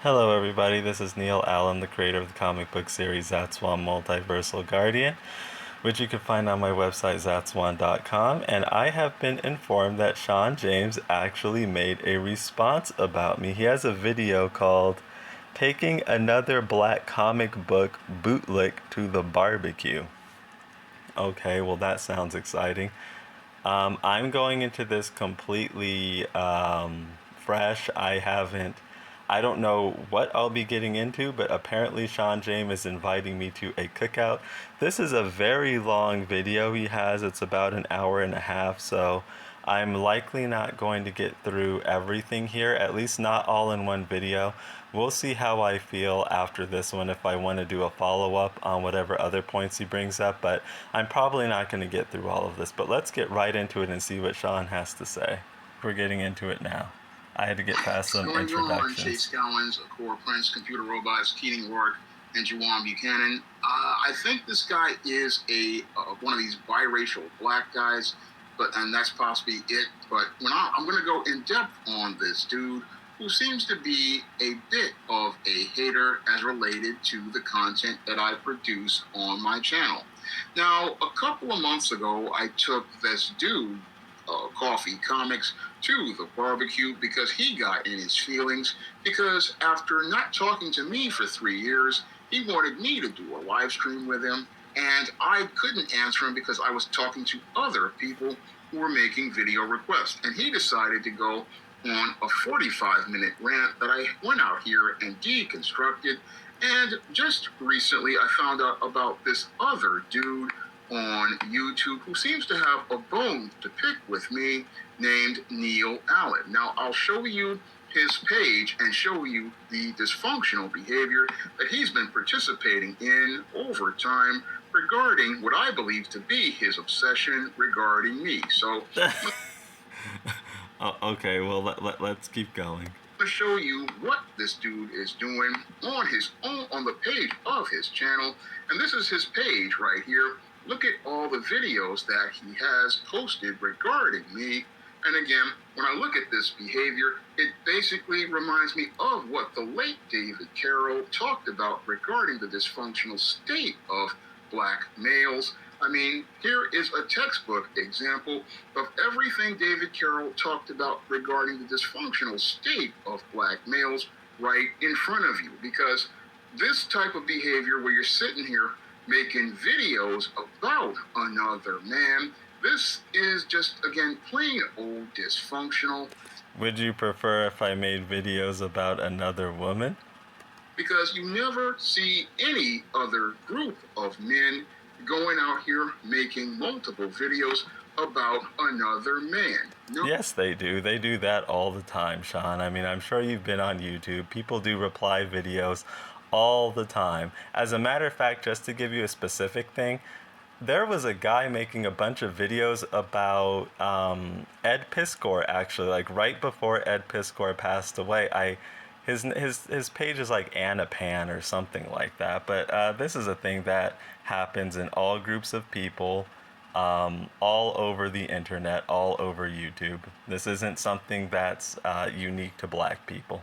Hello, everybody. This is Neil Allen, the creator of the comic book series Zatswan Multiversal Guardian, which you can find on my website, Zatswan.com. And I have been informed that Sean James actually made a response about me. He has a video called Taking Another Black Comic Book Bootlick to the Barbecue. Okay, well, that sounds exciting. I'm going into this completely fresh. I don't know what I'll be getting into, but apparently Sean James is inviting me to a cookout. This is a very long video he has. It's about an hour and a half, so I'm likely not going to get through everything here, at least not all in one video. We'll see how I feel after this one if I want to do a follow-up on whatever other points he brings up, but I'm probably not going to get through all of this. But let's get right into it and see what Sean has to say. We're getting into it now. I had to get past some Going on, Chase introductions. Gowans, Core Prince, Computer Robots, Keating Rourke, and Juwan Buchanan. I think this guy is one of these biracial black guys, and that's possibly it. But I'm going to go in depth on this dude who seems to be a bit of a hater as related to the content that I produce on my channel. Now, a couple of months ago, I took this dude, Coffee Comics, to the barbecue because he got in his feelings because after not talking to me for 3 years, he wanted me to do a live stream with him, and I couldn't answer him because I was talking to other people who were making video requests. And he decided to go on a 45-minute rant that I went out here and deconstructed. And just recently, I found out about this other dude on YouTube who seems to have a bone to pick with me, named Neil Allen. Now, I'll show you his page and show you the dysfunctional behavior that he's been participating in over time regarding what I believe to be his obsession regarding me. So, Okay, well, let's keep going. To show you what this dude is doing on his own, on the page of his channel. And this is his page right here. Look at all the videos that he has posted regarding me. And again, when I look at this behavior, it basically reminds me of what the late David Carroll talked about regarding the dysfunctional state of black males. I mean, here is a textbook example of everything David Carroll talked about regarding the dysfunctional state of black males right in front of you. Because this type of behavior where you're sitting here making videos about another man, this is just, again, plain old dysfunctional. Would you prefer if I made videos about another woman? Because you never see any other group of men going out here making multiple videos about another man. No. Yes, they do. They do that all the time, Sean. I mean, I'm sure you've been on YouTube. People do reply videos all the time. As a matter of fact, just to give you a specific thing, there was a guy making a bunch of videos about Ed Piskor, actually, like right before Ed Piskor passed away. His page is like Anapan or something like that. But this is a thing that happens in all groups of people, all over the internet, all over YouTube. This isn't something that's unique to black people.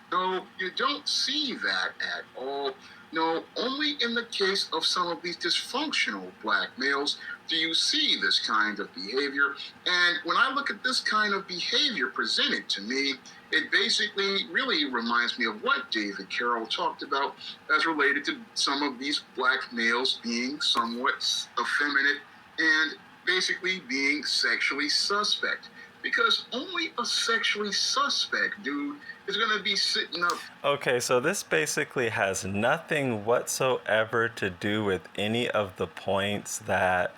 No, you don't see that at all. No, only in the case of some of these dysfunctional black males do you see this kind of behavior. And when I look at this kind of behavior presented to me, it basically really reminds me of what David Carroll talked about as related to some of these black males being somewhat effeminate and basically being sexually suspect. Because only a sexually suspect dude is going to be sitting up. Okay, so this basically has nothing whatsoever to do with any of the points that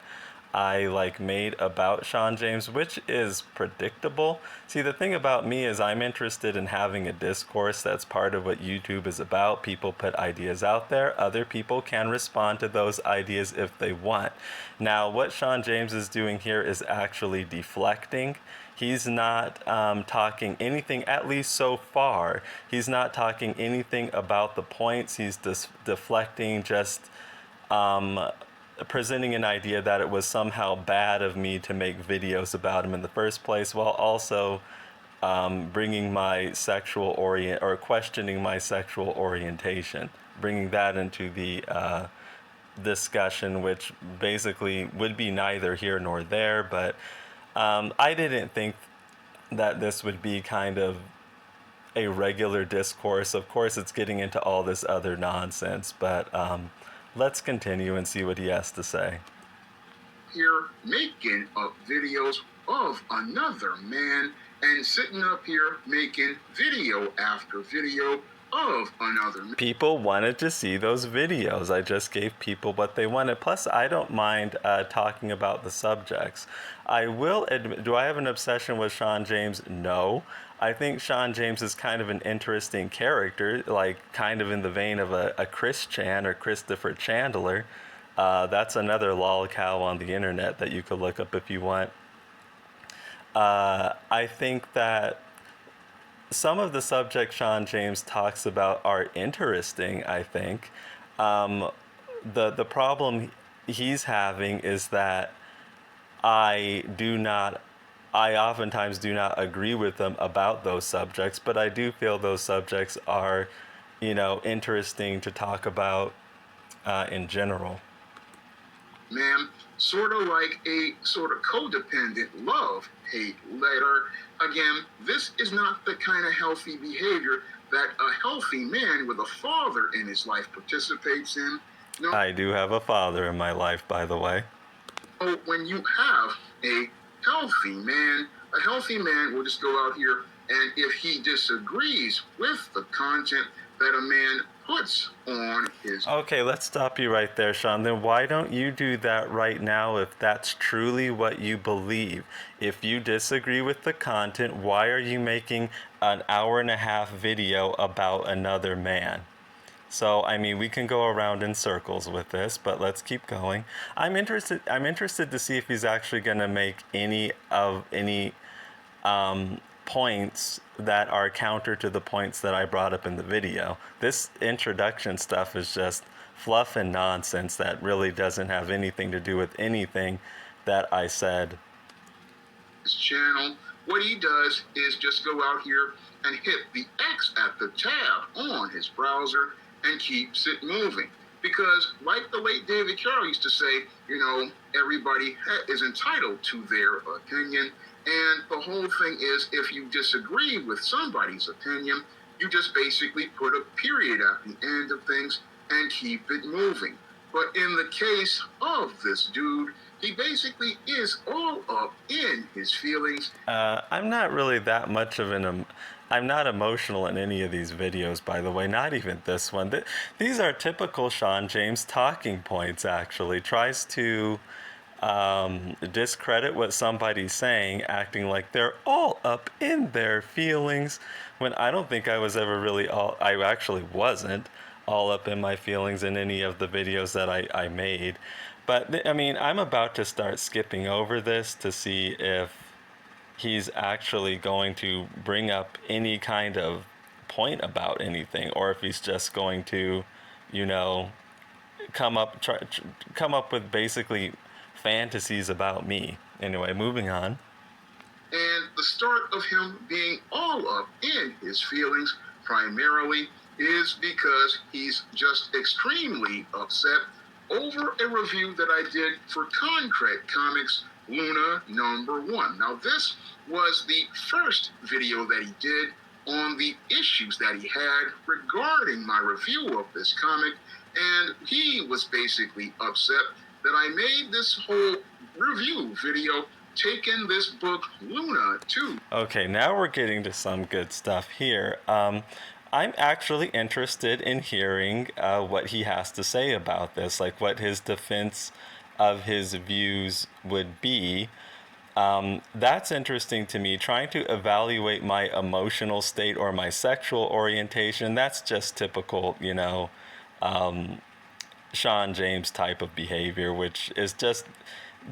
I made about Sean James, which is predictable. See, the thing about me is I'm interested in having a discourse. That's part of what YouTube is about. People put ideas out there. Other people can respond to those ideas if they want. Now, what Sean James is doing here is actually deflecting. He's not talking anything, at least so far, he's not talking anything about the points. He's deflecting, just presenting an idea that it was somehow bad of me to make videos about him in the first place, while also bringing my sexual or questioning my sexual orientation, bringing that into the discussion, which basically would be neither here nor there. But I didn't think that this would be kind of a regular discourse. Of course, it's getting into all this other nonsense, but let's continue and see what he has to say. Here making up videos of another man and sitting up here making video after video of another man. People wanted to see those videos. I just gave people what they wanted. Plus, I don't mind talking about the subjects. I will admit, do I have an obsession with Sean James? No. I think Sean James is kind of an interesting character, like kind of in the vein of a Chris Chan or Christopher Chandler. That's another lolcow on the internet that you could look up if you want. I think that some of the subjects Sean James talks about are interesting, I think. The problem he's having is that I oftentimes do not agree with them about those subjects, but I do feel those subjects are, interesting to talk about in general. Ma'am, sort of like a sort of codependent love-hate letter. Again, this is not the kind of healthy behavior that a healthy man with a father in his life participates in. No, I do have a father in my life, by the way. when you have a healthy man will just go out here, and if he disagrees with the content that a man puts on his... Okay, let's stop you right there, Sean. Then why don't you do that right now if that's truly what you believe? If you disagree with the content, why are you making an 1.5-hour video about another man? So, I mean, we can go around in circles with this, but let's keep going. I'm interested to see if he's actually going to make any points that are counter to the points that I brought up in the video. This introduction stuff is just fluff and nonsense that really doesn't have anything to do with anything that I said. His channel, what he does is just go out here and hit the X at the tab on his browser and keeps it moving. Because like the late David Carroll used to say, everybody is entitled to their opinion. And the whole thing is, if you disagree with somebody's opinion, you just basically put a period at the end of things and keep it moving. But in the case of this dude, he basically is all up in his feelings. I'm not really that much of I'm not emotional in any of these videos, by the way, not even this one. These are typical Sean James talking points, actually. Tries to discredit what somebody's saying, acting like they're all up in their feelings, when I don't think I was ever really I actually wasn't all up in my feelings in any of the videos that I made. But, I mean, I'm about to start skipping over this to see if he's actually going to bring up any kind of point about anything, or if he's just going to, come up with basically fantasies about me. Anyway, moving on. And the start of him being all up in his feelings primarily is because he's just extremely upset over a review that I did for Concrete Comics Luna #1. Now, this was the first video that he did on the issues that he had regarding my review of this comic, and he was basically upset that I made this whole review video taking this book Luna 2. Okay, now we're getting to some good stuff here. I'm actually interested in hearing what he has to say about this, like what his defense of his views would be. That's interesting to me. Trying to evaluate my emotional state or my sexual orientation, that's just typical, Sean James type of behavior, which is just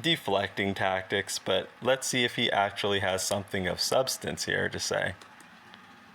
deflecting tactics. But let's see if he actually has something of substance here to say.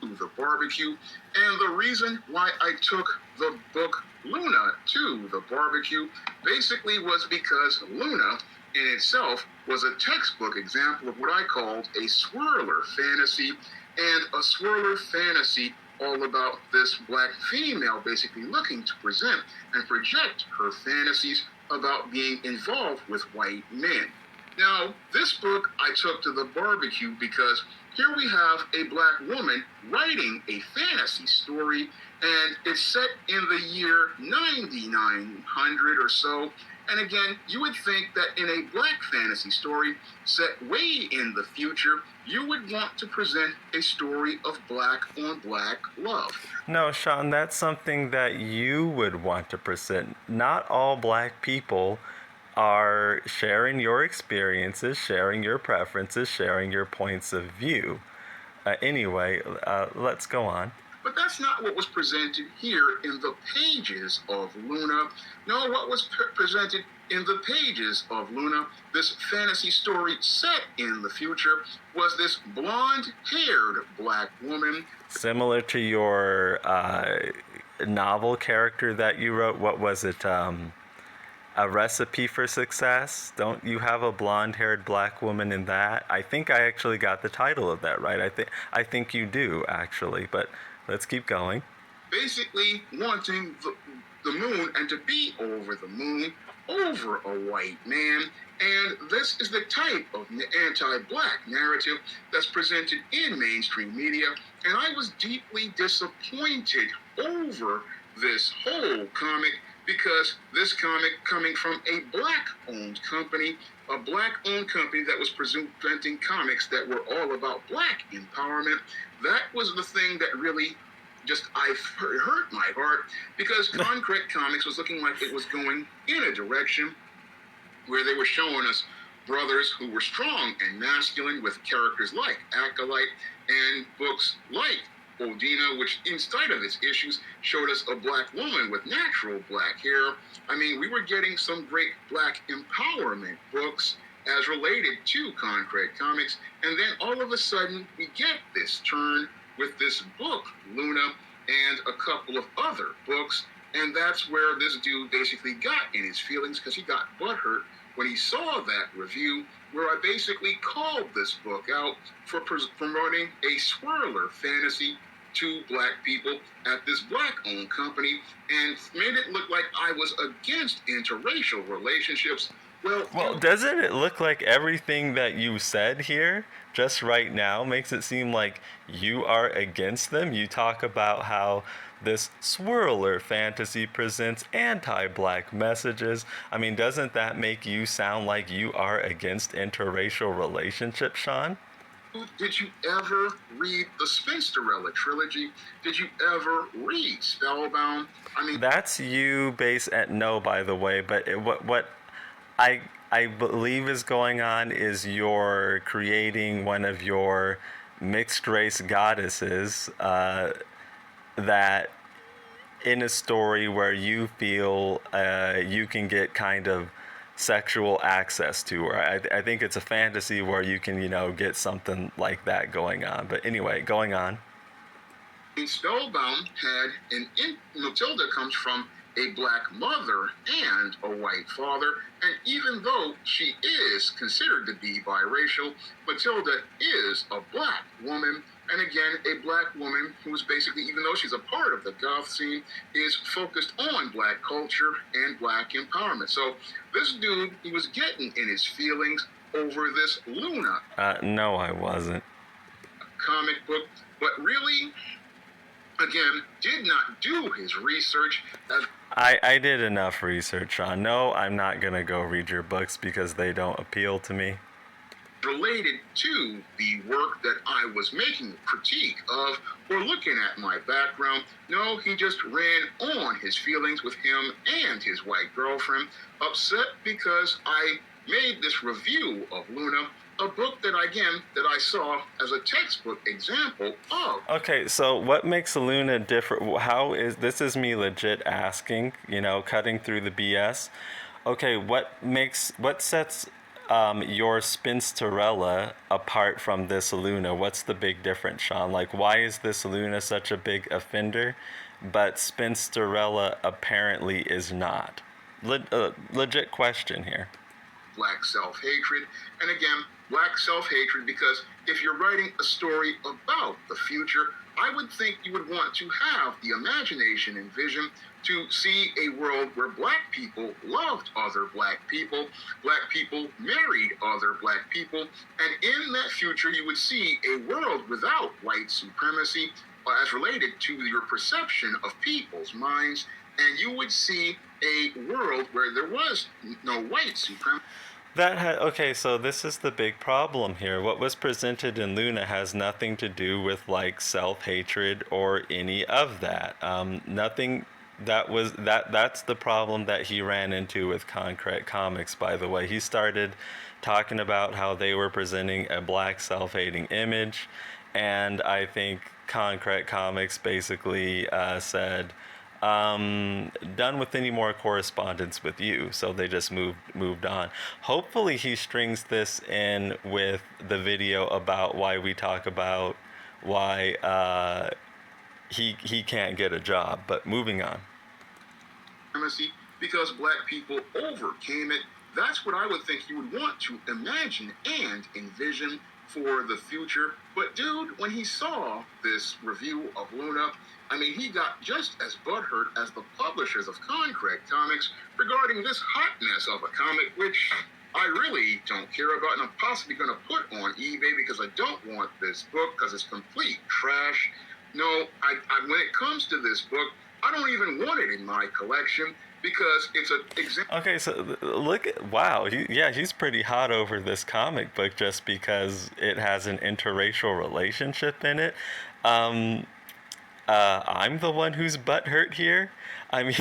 The barbecue, and the reason why I took the book Luna to the barbecue basically was because Luna in itself was a textbook example of what I called a swirler fantasy, and a swirler fantasy all about this black female basically looking to present and project her fantasies about being involved with white men. Now, this book I took to the barbecue because here we have a black woman writing a fantasy story, and it's set in the year 9900 or so. And again, you would think that in a black fantasy story set way in the future, you would want to present a story of black on black love. No, Sean, that's something that you would want to present. Not all black people are sharing your experiences, sharing your preferences, sharing your points of view. Anyway, let's go on. But that's not what was presented here in the pages of Luna. No, what was presented in the pages of Luna, this fantasy story set in the future, was this blonde-haired black woman. Similar to your novel character that you wrote, what was it? A Recipe for Success? Don't you have a blonde-haired black woman in that? I think I actually got the title of that right. I think you do, actually, but let's keep going. Basically wanting the moon and to be over the moon, over a white man. And this is the type of anti-black narrative that's presented in mainstream media. And I was deeply disappointed over this whole comic, because this comic, coming from a black-owned company, a black-owned company that was presenting comics that were all about black empowerment, that was the thing that really just hurt my heart, because Concrete Comics was looking like it was going in a direction where they were showing us brothers who were strong and masculine with characters like Acolyte, and books like Odina, which in spite of its issues showed us a black woman with natural black hair. I mean, we were getting some great black empowerment books as related to Concrete Comics, and then all of a sudden we get this turn with this book, Luna, and a couple of other books, and that's where this dude basically got in his feelings, because he got butthurt when he saw that review where I basically called this book out for promoting a swirler fantasy to black people at this black-owned company, and made it look like I was against interracial relationships. Well, doesn't it look like everything that you said here just right now makes it seem like you are against them? You talk about how this swirler fantasy presents anti-black messages. I mean, doesn't that make you sound like you are against interracial relationships, Sean? Did you ever read the Spinsterella trilogy? Did you ever read Spellbound? I mean, that's you no, by the way, but what I believe is going on is you're creating one of your mixed race goddesses that in a story where you feel you can get kind of sexual access to her. I think it's a fantasy where you can, get something like that going on. But anyway, going on. Spellbound had Matilda comes from a black mother and a white father, and even though she is considered to be biracial, Matilda is a black woman, and again, a black woman who is basically, even though she's a part of the goth scene, is focused on black culture and black empowerment. So this dude, he was getting in his feelings over this Luna. No, I wasn't. Comic book, but really, again, did not do his research. I did enough research, Sean. No, I'm not going to go read your books because they don't appeal to me. Related to the work that I was making a critique of, or looking at my background. No, he just ran on his feelings with him and his white girlfriend, upset because I made this review of Luna, a book that I saw as a textbook example of. Okay, so what makes Luna different? This is me legit asking, cutting through the BS. Okay, what sets your Spinsterella apart from this Luna? What's the big difference, Sean? Like, why is this Luna such a big offender, but Spinsterella apparently is not? Legit question here. black self-hatred. And again, black self-hatred because if you're writing a story about the future, I would think you would want to have the imagination and vision to see a world where black people loved other black people married other black people, and in that future you would see a world without white supremacy as related to your perception of people's minds, and you would see a world where there was no white supremacy. Okay, so this is the big problem here. What was presented in Luna has nothing to do with like self-hatred or any of that. Nothing. That's the problem that he ran into with Concrete Comics, by the way. He started talking about how they were presenting a black self-hating image, and I think Concrete Comics basically said, done with any more correspondence with you. So they just moved on. Hopefully he strings this in with the video about why we talk about why he can't get a job. But moving on. Because black people overcame it. That's what I would think you would want to imagine and envision for the future. But dude, when he saw this review of Luna, I mean, he got just as butthurt as the publishers of Concrete Comics regarding this hot mess of a comic, which I really don't care about, and I'm possibly going to put on eBay because I don't want this book because it's complete trash. No, when it comes to this book, I don't even want it in my collection because it's an example. Okay, so look at, wow, he's pretty hot over this comic book just because it has an interracial relationship in it. I'm the one who's butthurt here. I mean,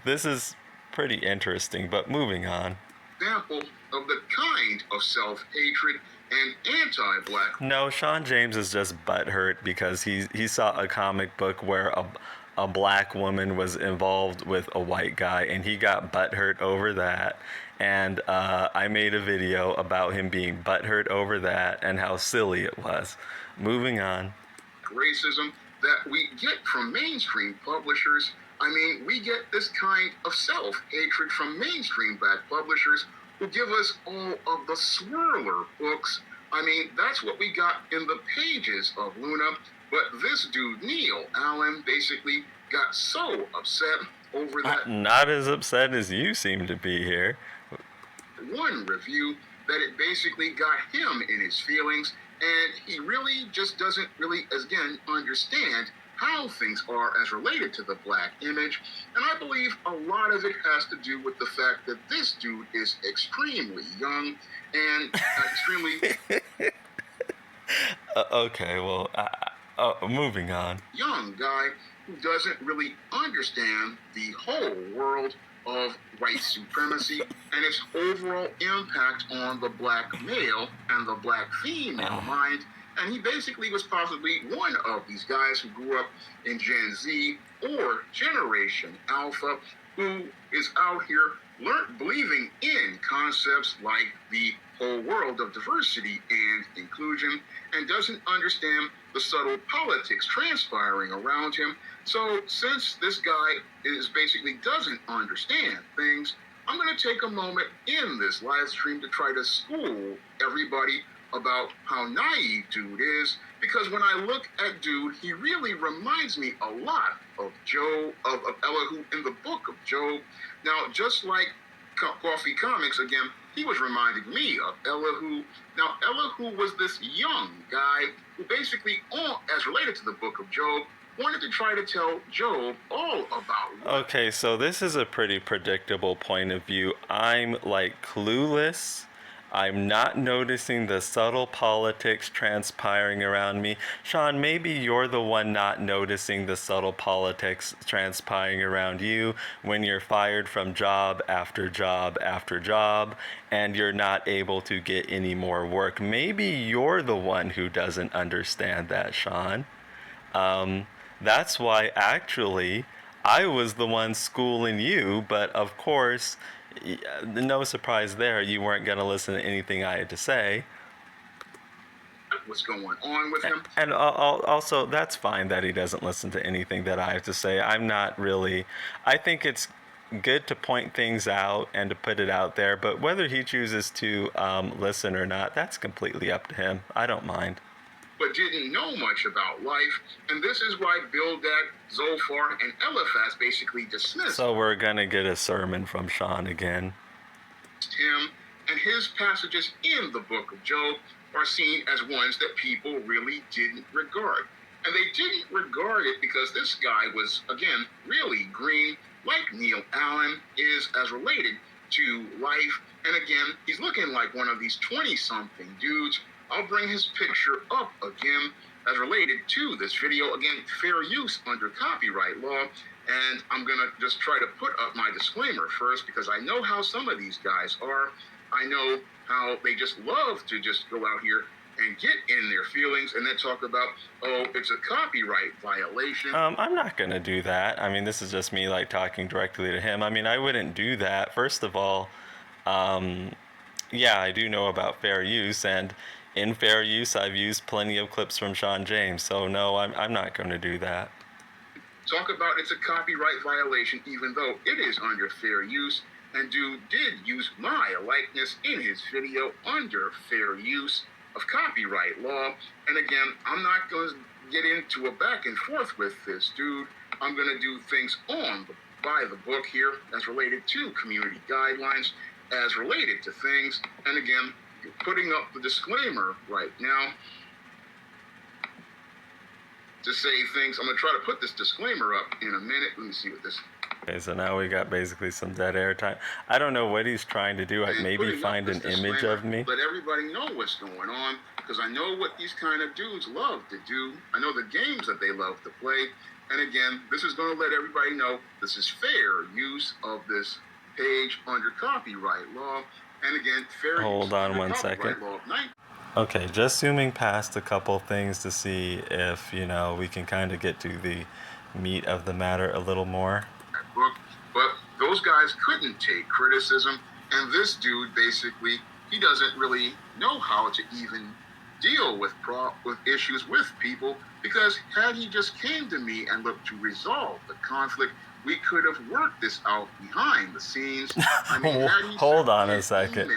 this is pretty interesting, but moving on. Example of the kind of self-hatred and anti-black. No, Sean James is just butthurt because he saw a comic book where a black woman was involved with a white guy, and he got butthurt over that. And I made a video about him being butthurt over that and how silly it was. Moving on. Racism that we get from mainstream publishers. I mean, we get this kind of self-hatred from mainstream black publishers who give us all of the swirler books. I mean, that's what we got in the pages of Luna. But this dude, Neil Allen, basically got so upset over that. Not as upset as you seem to be here. One review that it basically got him in his feelings, and he really just doesn't really, again, understand how things are as related to the black image. And I believe a lot of it has to do with the fact that this dude is extremely young and extremely... Okay, well, moving on. Young guy who doesn't really understand the whole world of white supremacy and its overall impact on the black male and the black female mind. And he basically was possibly one of these guys who grew up in Gen Z or Generation Alpha, who is out here believing in concepts like the whole world of diversity and inclusion, and doesn't understand the subtle politics transpiring around him. So since this guy basically doesn't understand things, I'm going to take a moment in this live stream to try to school everybody about how naive dude is, because when I look at dude, he really reminds me a lot of Job, of Elihu in the book of Job. Now, just like Coffee Comics, again, he was reminding me of Elihu. Now, Elihu was this young guy who basically, as related to the book of Job, wanted to try to tell Job all about... Okay, so this is a pretty predictable point of view. I'm like clueless. I'm not noticing the subtle politics transpiring around me. Sean, maybe you're the one not noticing the subtle politics transpiring around you when you're fired from job after job after job and you're not able to get any more work. Maybe you're the one who doesn't understand that, Sean. That's why actually I was the one schooling you, but of course... no surprise there, you weren't going to listen to anything I had to say. What's going on with him? And also, that's fine that he doesn't listen to anything that I have to say. I'm not really... I think it's good to point things out and to put it out there, but whether he chooses to listen or not, that's completely up to him. I don't mind. But didn't know much about life, and this is why Bildad, Zophar, and Eliphaz basically dismissed So we're gonna get a sermon from Sean again. him, and his passages in the book of Job are seen as ones that people really didn't regard. And they didn't regard it because this guy was, again, really green, like Neil Allen is as related to life. And again, he's looking like one of these 20-something dudes. I'll bring his picture up again as related to this video. Again, fair use under copyright law. And I'm going to just try to put up my disclaimer first because I know how some of these guys are. I know how they just love to just go out here and get in their feelings and then talk about, oh, it's a copyright violation. I'm not going to do that. I mean, this is just me like talking directly to him. I mean, I wouldn't do that. First of all, yeah, I do know about fair use, and in fair use, I've used plenty of clips from Sean James. So no, I'm not going to do that. Talk about it's a copyright violation, even though it is under fair use. And dude did use my likeness in his video under fair use of copyright law. And again, I'm not going to get into a back and forth with this dude. I'm going to do things by the book here as related to community guidelines, as related to things. And again, putting up the disclaimer right now to say things. I'm going to try to put this disclaimer up in a minute. Let me see what this... Okay, so now we got basically some dead air time. I don't know what he's trying to do. Maybe find an image of me. Let everybody know what's going on, because I know what these kind of dudes love to do. I know the games that they love to play. And again, this is going to let everybody know this is fair use of this page under copyright law. And again, fair Hold use on under one copyright second. law of Okay, just zooming past a couple things to see if, we can kind of get to the meat of the matter a little more. book, but those guys couldn't take criticism, and this dude basically, he doesn't really know how to even deal with issues with people, because had he just came to me and looked to resolve the conflict, we could have worked this out behind the scenes. I mean, Hold on a second.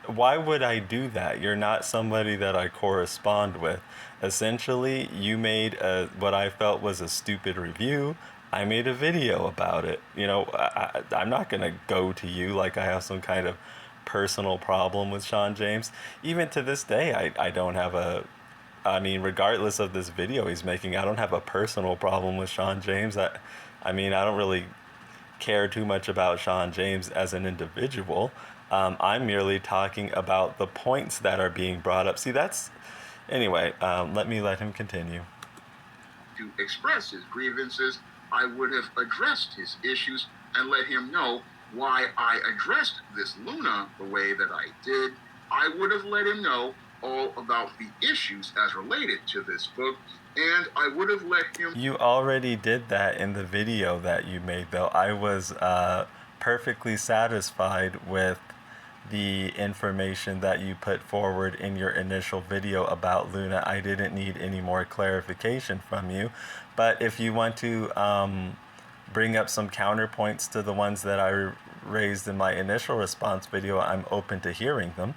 Why would I do that? You're not somebody that I correspond with. Essentially, you made what I felt was a stupid review. I made a video about it. I'm not going to go to you like I have some kind of personal problem with Sean James. Even to this day, I don't have regardless of this video he's making, I don't have a personal problem with Sean James. I don't really care too much about Sean James as an individual. I'm merely talking about the points that are being brought up. See, anyway, let him continue. To express his grievances, I would have addressed his issues and let him know why I addressed this Luna the way that I did. I would have let him know all about the issues as related to this book, and I would have let him... You already did that in the video that you made, though. I was perfectly satisfied with the information that you put forward in your initial video about Luna. I didn't need any more clarification from you. But if you want to bring up some counterpoints to the ones that I raised in my initial response video, I'm open to hearing them.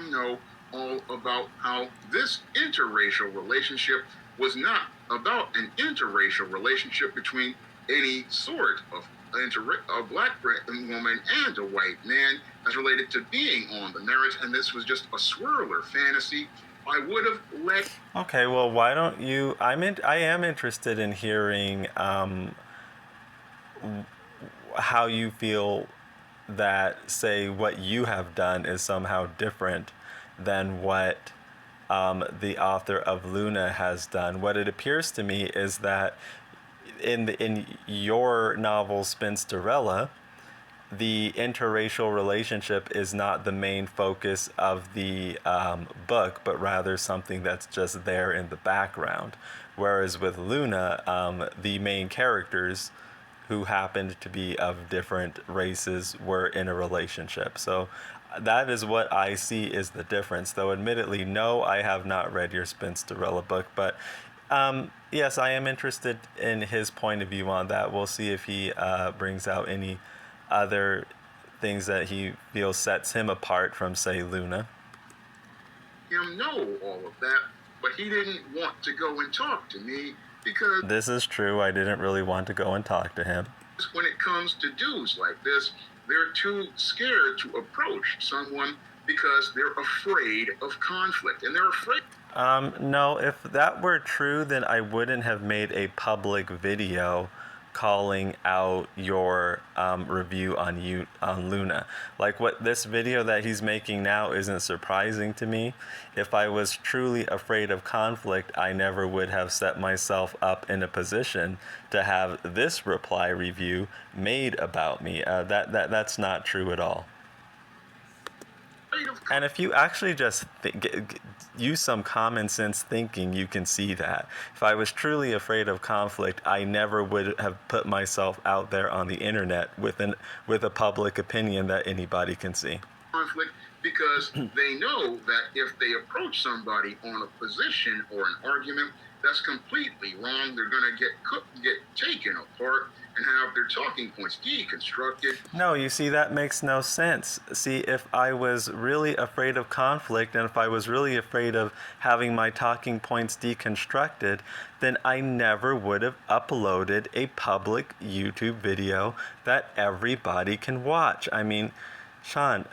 Know all about how this interracial relationship was not about an interracial relationship between any sort of a black woman and a white man as related to being on the marriage, and this was just a swirler fantasy. I would have let... Okay, well, why don't you... I am interested in hearing how you feel that, say, what you have done is somehow different than what the author of Luna has done. What it appears to me is that in your novel Spinsterella, the interracial relationship is not the main focus of the book, but rather something that's just there in the background. Whereas with Luna, the main characters, who happened to be of different races, were in a relationship. So that is what I see is the difference. Though admittedly, no, I have not read your Spinsterella book, but Yes, I am interested in his point of view on that. We'll see if he brings out any other things that he feels sets him apart from, say, Luna. Him know all of that, but he didn't want to go and talk to me because This is true. I didn't really want to go and talk to him. when it comes to dudes like this, they're too scared to approach someone because they're afraid of conflict, and they're afraid. No, if that were true, then I wouldn't have made a public video calling out your review on Luna. Like what this video that he's making now isn't surprising to me. If I was truly afraid of conflict, I never would have set myself up in a position to have this reply review made about me. That's not true at all. And if you actually just use some common sense thinking, you can see that. If I was truly afraid of conflict, I never would have put myself out there on the internet with a public opinion that anybody can see. Conflict because they know that if they approach somebody on a position or an argument that's completely wrong, they're going to get taken apart and have their talking points deconstructed. No, you see, that makes no sense. See, if I was really afraid of conflict and if I was really afraid of having my talking points deconstructed, then I never would have uploaded a public YouTube video that everybody can watch. I mean, Sean,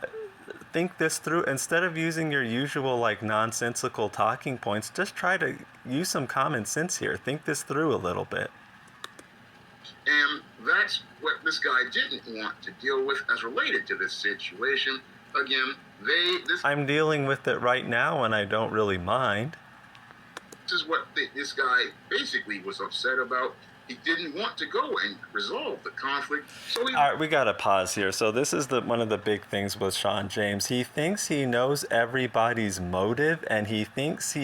think this through. Instead of using your usual nonsensical talking points, just try to use some common sense here. Think this through a little bit. And that's what this guy didn't want to deal with as related to this situation. Again, I'm dealing with it right now and I don't really mind. This is what this guy basically was upset about. He didn't want to go and resolve the conflict. So all right, we gotta pause here. So this is one of the big things with Sean James. He thinks he knows everybody's motive, and he thinks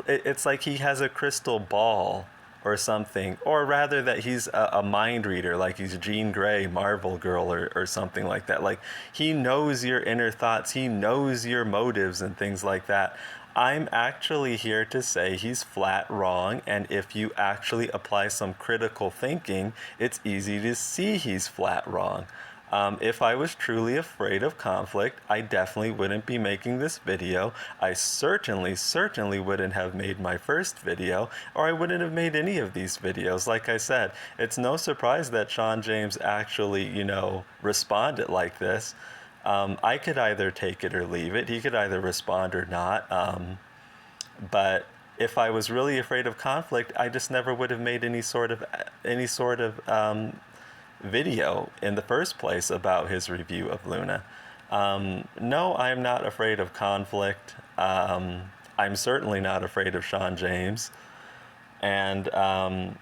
it's like he has a crystal ball or something, or rather that he's a mind reader, like he's Jean Grey, Marvel Girl, or something like that. Like he knows your inner thoughts, he knows your motives and things like that. I'm actually here to say he's flat wrong, and if you actually apply some critical thinking, it's easy to see he's flat wrong. If I was truly afraid of conflict, I definitely wouldn't be making this video. I certainly wouldn't have made my first video, or I wouldn't have made any of these videos. Like I said, it's no surprise that Sean James actually, responded like this. I could either take it or leave it. He could either respond or not. But if I was really afraid of conflict, I just never would have made any sort of video in the first place about his review of Luna. No, I'm not afraid of conflict. I'm certainly not afraid of Sean James. And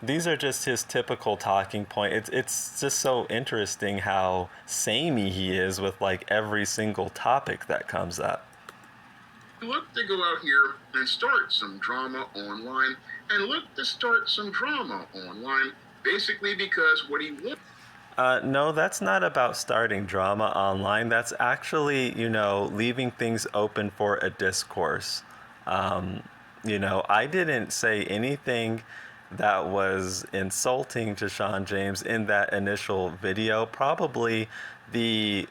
these are just his typical talking point. It's just so interesting how samey he is with every single topic that comes up. Look to go out here and start some drama online, and look to start some drama online, basically because what he wants. No, that's not about starting drama online. That's actually, leaving things open for a discourse. I didn't say anything that was insulting to Sean James in that initial video. Probably the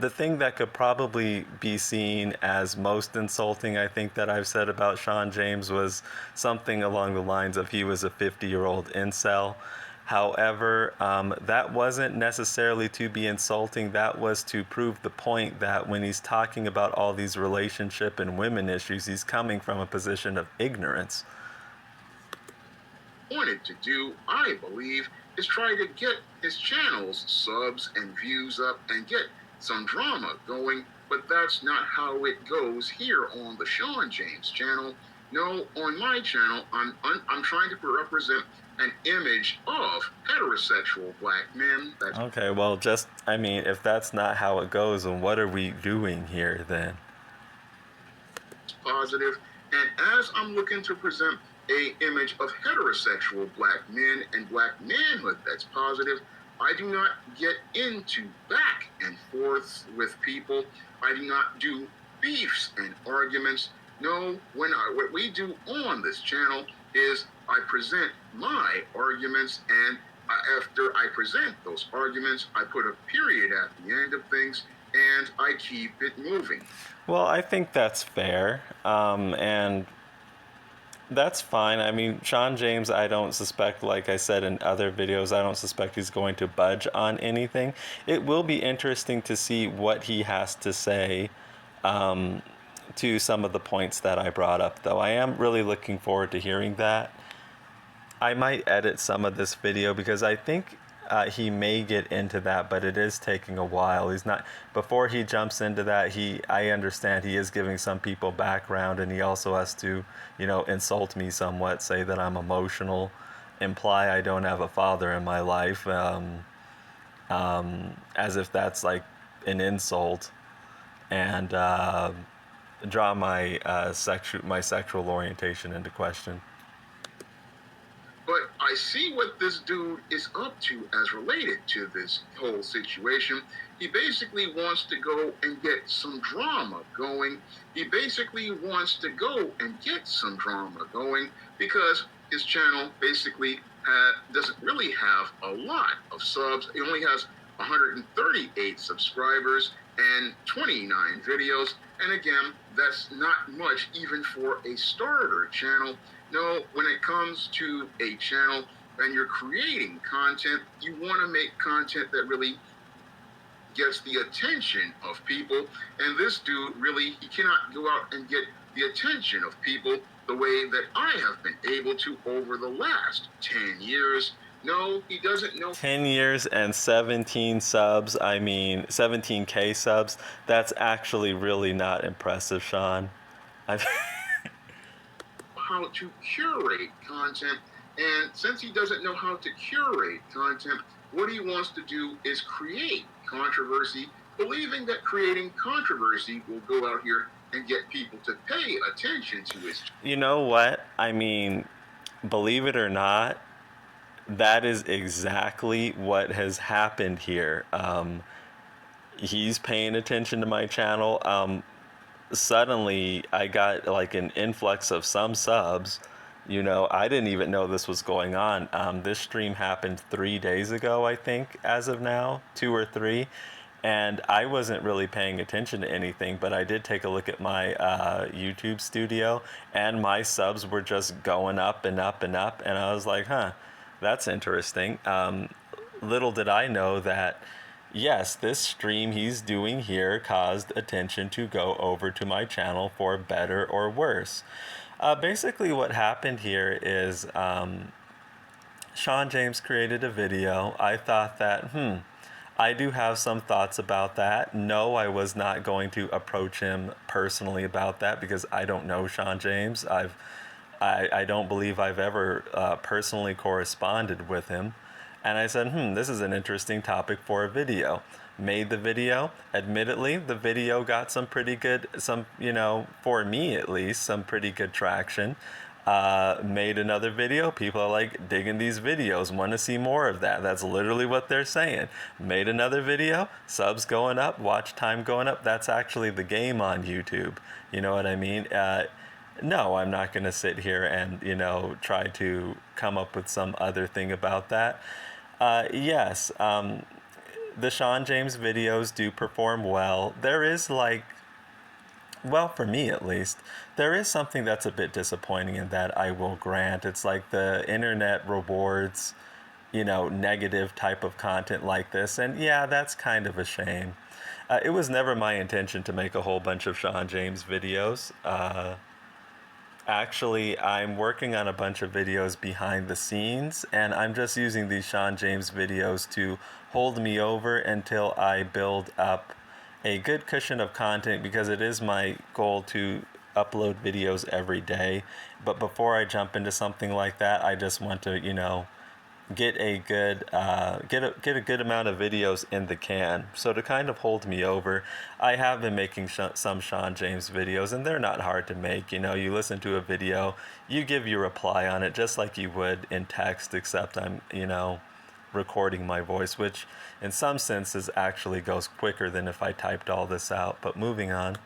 thing that could probably be seen as most insulting, I think, that I've said about Sean James was something along the lines of he was a 50-year-old incel. However, that wasn't necessarily to be insulting. That was to prove the point that when he's talking about all these relationship and women issues, he's coming from a position of ignorance. Wanted to do, I believe, is try to get his channel's subs and views up and get some drama going, but that's not how it goes here on the Sean James channel. No, on my channel, I'm trying to represent an image of heterosexual black men. Okay, well, if that's not how it goes, then what are we doing here then? Positive, and as I'm looking to present an image of heterosexual black men and black manhood that's positive, I do not get into back and forth with people. I do not do beefs and arguments. No, what we do on this channel is I present my arguments, and after I present those arguments, I put a period at the end of things, and I keep it moving. Well, I think that's fair, and that's fine. I mean, Sean James, I don't suspect, like I said in other videos, I don't suspect he's going to budge on anything. It will be interesting to see what he has to say to some of the points that I brought up, though. I am really looking forward to hearing that. I might edit some of this video because I think he may get into that, but it is taking a while. He's not, before he jumps into that, I understand he is giving some people background, and he also has to, insult me somewhat, say that I'm emotional, imply I don't have a father in my life, as if that's like an insult, and draw my sexual orientation into question. But I see what this dude is up to as related to this whole situation. He basically wants to go and get some drama going. He basically wants to go and get some drama going because his channel basically doesn't really have a lot of subs. He only has 138 subscribers and 29 videos. And again, that's not much even for a starter channel. No, when it comes to a channel and you're creating content, you want to make content that really gets the attention of people. And this dude really, he cannot go out and get the attention of people the way that I have been able to over the last 10 years. No, he doesn't know. 10 years and 17 subs, 17K subs. That's actually really not impressive, Sean. How to curate content, and since he doesn't know how to curate content, what he wants to do is create controversy, believing that creating controversy will go out here and get people to pay attention to his. You know what? Believe it or not, that is exactly what has happened here. He's paying attention to my channel. Suddenly I got like an influx of some subs. I didn't even know this was going on. This stream happened 3 days ago, I think, as of now, 2 or 3. And I wasn't really paying attention to anything, but I did take a look at my YouTube studio, and my subs were just going up and up and up. And I was like, that's interesting. Little did I know that, yes, this stream he's doing here caused attention to go over to my channel for better or worse. Basically what happened here is Sean James created a video. I thought that, I do have some thoughts about that. No, I was not going to approach him personally about that because I don't know Sean James. I don't believe I've ever personally corresponded with him. And I said, this is an interesting topic for a video. Made the video. Admittedly, the video got some pretty good, for me at least, some pretty good traction. Made another video. People are like digging these videos, want to see more of that. That's literally what they're saying. Made another video, subs going up, watch time going up. That's actually the game on YouTube. You know what I mean? No, I'm not going to sit here and, try to come up with some other thing about that. Yes, the Sean James videos do perform well. There is for me at least, there is something that's a bit disappointing in that, I will grant. It's like the internet rewards, negative type of content like this. And yeah, that's kind of a shame. It was never my intention to make a whole bunch of Sean James videos. Actually, I'm working on a bunch of videos behind the scenes, and I'm just using these Sean James videos to hold me over until I build up a good cushion of content, because it is my goal to upload videos every day. But before I jump into something like that, I just want to, get a good amount of videos in the can. So to kind of hold me over, I have been making some Sean James videos, and they're not hard to make. You listen to a video, you give your reply on it just like you would in text, except I'm, recording my voice, which in some senses actually goes quicker than if I typed all this out. But moving on.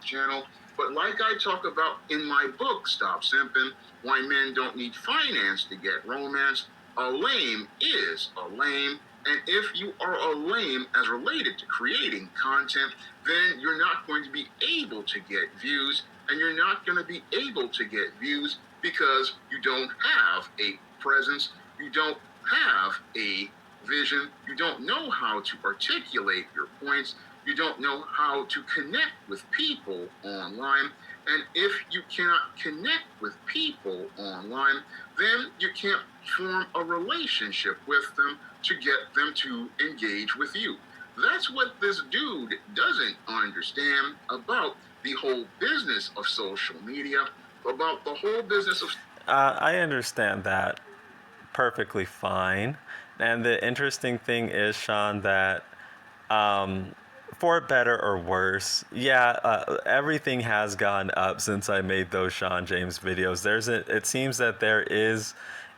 Channel, But like I talk about in my book, Stop Simping, Why Men Don't Need Finance to Get Romance, a lame is a lame. And if you are a lame as related to creating content, then you're not going to be able to get views. And you're not going to be able to get views because you don't have a presence, you don't have a vision, you don't know how to articulate your points, you don't know how to connect with people online. And if you cannot connect with people online, then you can't form a relationship with them to get them to engage with you. That's what this dude doesn't understand about the whole business of social media, about the whole business of... I understand that perfectly fine. And the interesting thing is, Sean, that for better or worse, everything has gone up since I made those Sean James videos. It seems that there is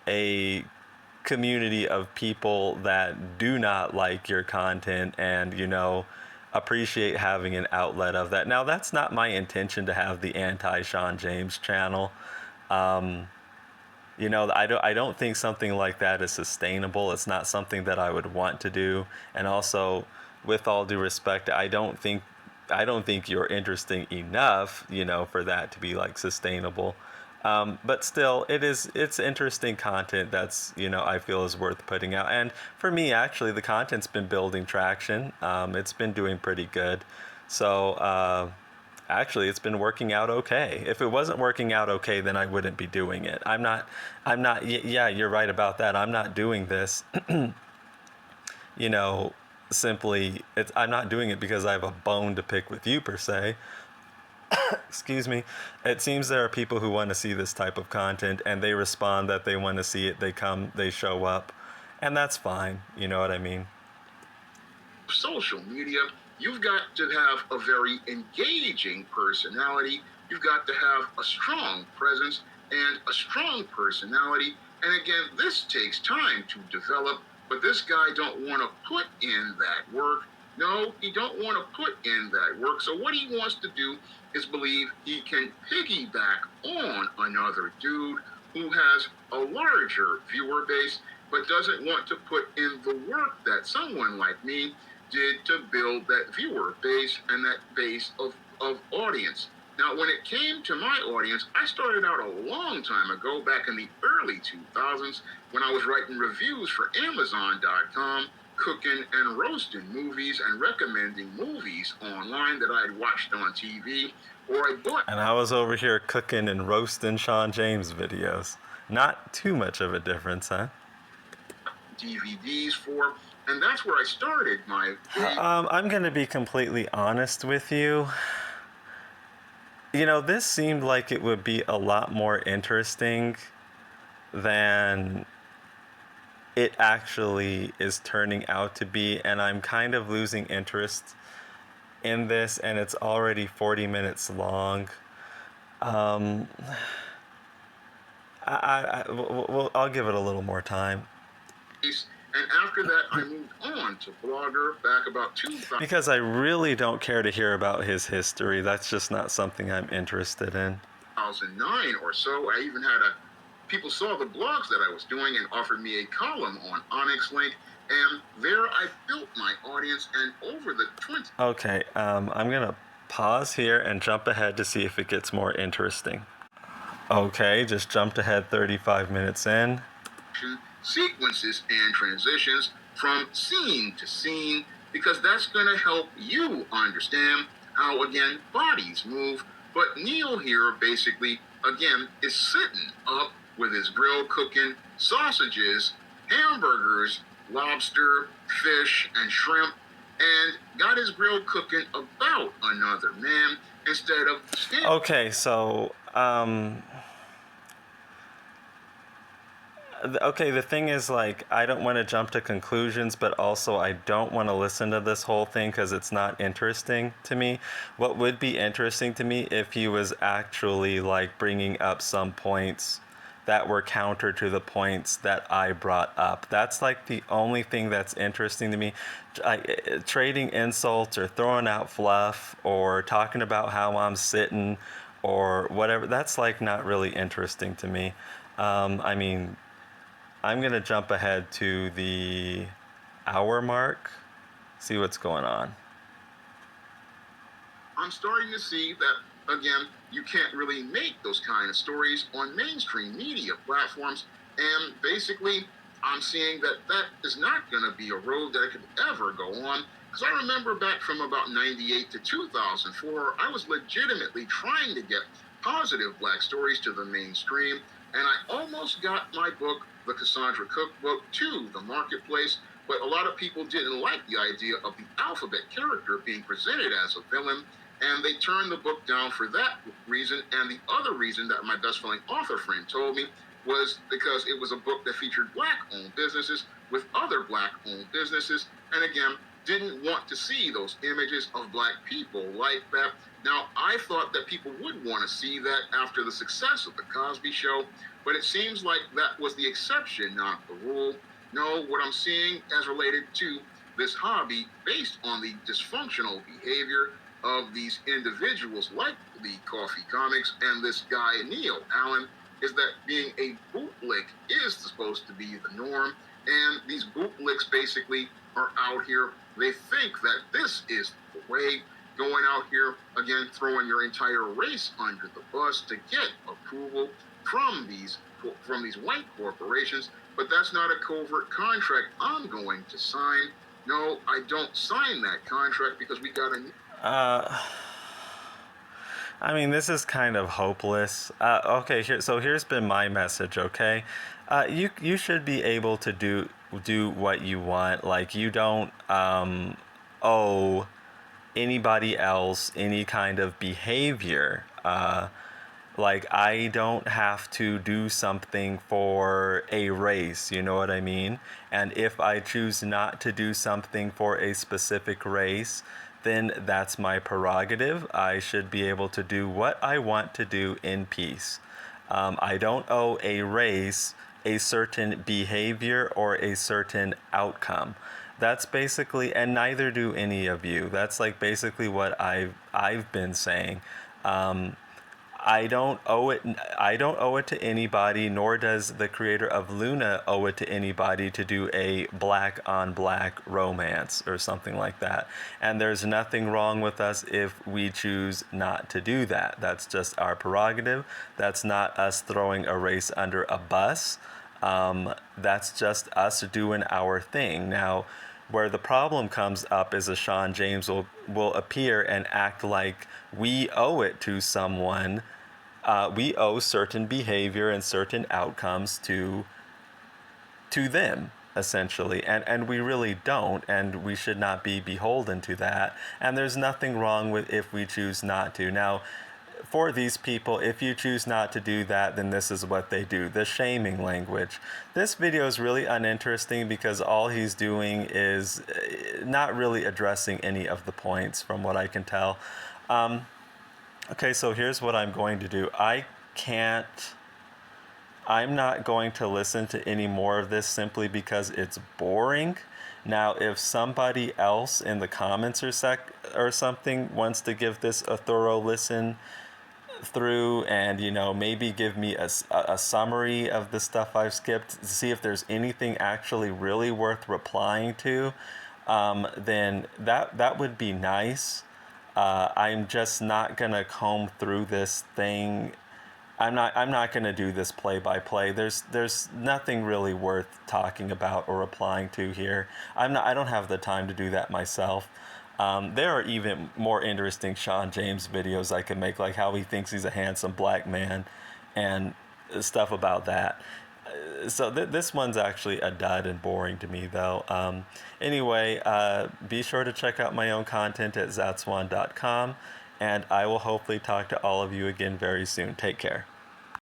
a community of people that do not like your content and, appreciate having an outlet of that. Now, that's not my intention to have the anti-Sean James channel. I don't think something like that is sustainable. It's not something that I would want to do. And also, with all due respect, I don't think you're interesting enough, for that to be like sustainable. But still, it's interesting content that's, I feel is worth putting out. And for me, actually, the content's been building traction. It's been doing pretty good. So, actually, it's been working out okay. If it wasn't working out okay, then I wouldn't be doing it. Yeah, you're right about that. I'm not doing this, simply, I'm not doing it because I have a bone to pick with you per se. Excuse me. It seems there are people who want to see this type of content and they respond that they want to see it. They come, they show up, and that's fine. You know what I mean? Social media, you've got to have a very engaging personality. You've got to have a strong presence and a strong personality. And again, this takes time to develop, but this guy don't want to put in that work. No, he don't want to put in that work. So what he wants to do is believe he can piggyback on another dude who has a larger viewer base, but doesn't want to put in the work that someone like me did to build that viewer base and that base of audience. Now, when it came to my audience, I started out a long time ago, back in the early 2000s, when I was writing reviews for Amazon.com, cooking and roasting movies and recommending movies online that I had watched on TV or I bought. And I was over here cooking and roasting Sean James videos. Not too much of a difference, huh? DVDs for, and that's where I started my... I'm going to be completely honest with you. This seemed like it would be a lot more interesting than it actually is turning out to be, and I'm kind of losing interest in this, and it's already 40 minutes long. I'll give it a little more time. And after that, I moved on to Blogger back about 2000. Because I really don't care to hear about his history. That's just not something I'm interested in. 2009 or so, I even had people saw the blogs that I was doing and offered me a column on Onyx Link, and there I built my audience, and over the 20... Okay, I'm going to pause here and jump ahead to see if it gets more interesting. Okay, just jumped ahead 35 minutes in. Sequences and transitions from scene to scene, because that's going to help you understand how, again, bodies move. But Neil here basically, again, is sitting up with his grill cooking sausages, hamburgers, lobster, fish, and shrimp, and got his grill cooking about another man instead of... Okay, so, okay, the thing is, like, I don't want to jump to conclusions, but also I don't want to listen to this whole thing because it's not interesting to me. What would be interesting to me if he was actually, like, bringing up some points that were counter to the points that I brought up. That's like the only thing that's interesting to me. Trading insults or throwing out fluff or talking about how I'm sitting or whatever, that's like not really interesting to me. I mean, I'm going to jump ahead to the hour mark, see what's going on. I'm starting to see that, again, you can't really make those kind of stories on mainstream media platforms. And basically, I'm seeing that that is not going to be a road that I could ever go on. Because I remember back from about 98 to 2004, I was legitimately trying to get positive black stories to the mainstream. And I almost got my book, The Cassandra Cookbook, to the marketplace. But a lot of people didn't like the idea of the alphabet character being presented as a villain. And they turned the book down for that reason. And the other reason that my best-selling author friend told me was because it was a book that featured black-owned businesses with other black-owned businesses. And again, didn't want to see those images of black people like that. Now, I thought that people would want to see that after the success of The Cosby Show, but it seems like that was the exception, not the rule. No, what I'm seeing as related to this hobby based on the dysfunctional behavior of these individuals like the Coffee Comics and this guy, Neil Allen, is that being a bootlick is supposed to be the norm. And these bootlicks basically are out here. They think that this is the way, going out here, again, throwing your entire race under the bus to get approval from these white corporations. But that's not a covert contract I'm going to sign. No, I don't sign that contract because we got a... I mean, this is kind of hopeless. Okay, here's been my message. Okay, you should be able to do what you want. Like, you don't owe anybody else any kind of behavior. Like, I don't have to do something for a race, you know what I mean? And if I choose not to do something for a specific race, then that's my prerogative. I should be able to do what I want to do in peace. I don't owe a race a certain behavior or a certain outcome. That's basically, and neither do any of you. That's like basically what I've been saying. I don't owe it. I don't owe it to anybody, nor does the creator of Luna owe it to anybody to do a black on black romance or something like that. And there's nothing wrong with us if we choose not to do that. That's just our prerogative. That's not us throwing a race under a bus. That's just us doing our thing. Now, where the problem comes up is a Sean James will appear and act like we owe it to someone. We owe certain behavior and certain outcomes to them, essentially. And we really don't, and we should not be beholden to that. And there's nothing wrong with if we choose not to. Now, for these people, if you choose not to do that, then this is what they do. The shaming language. This video is really uninteresting because all he's doing is not really addressing any of the points from what I can tell. Okay, so here's what I'm going to do. I'm not going to listen to any more of this simply because it's boring. Now, if somebody else in the comments or something wants to give this a thorough listen through and, you know, maybe give me a summary of the stuff I've skipped to see if there's anything actually really worth replying to, then that would be nice. I'm just not gonna comb through this thing. I'm not gonna do this play by play. There's nothing really worth talking about or replying to here. I don't have the time to do that myself. There are even more interesting Sean James videos I can make, like how he thinks he's a handsome black man and stuff about that. So this one's actually a dud and boring to me, though. Anyway, be sure to check out my own content at Zatswan.com, and I will hopefully talk to all of you again very soon. Take care.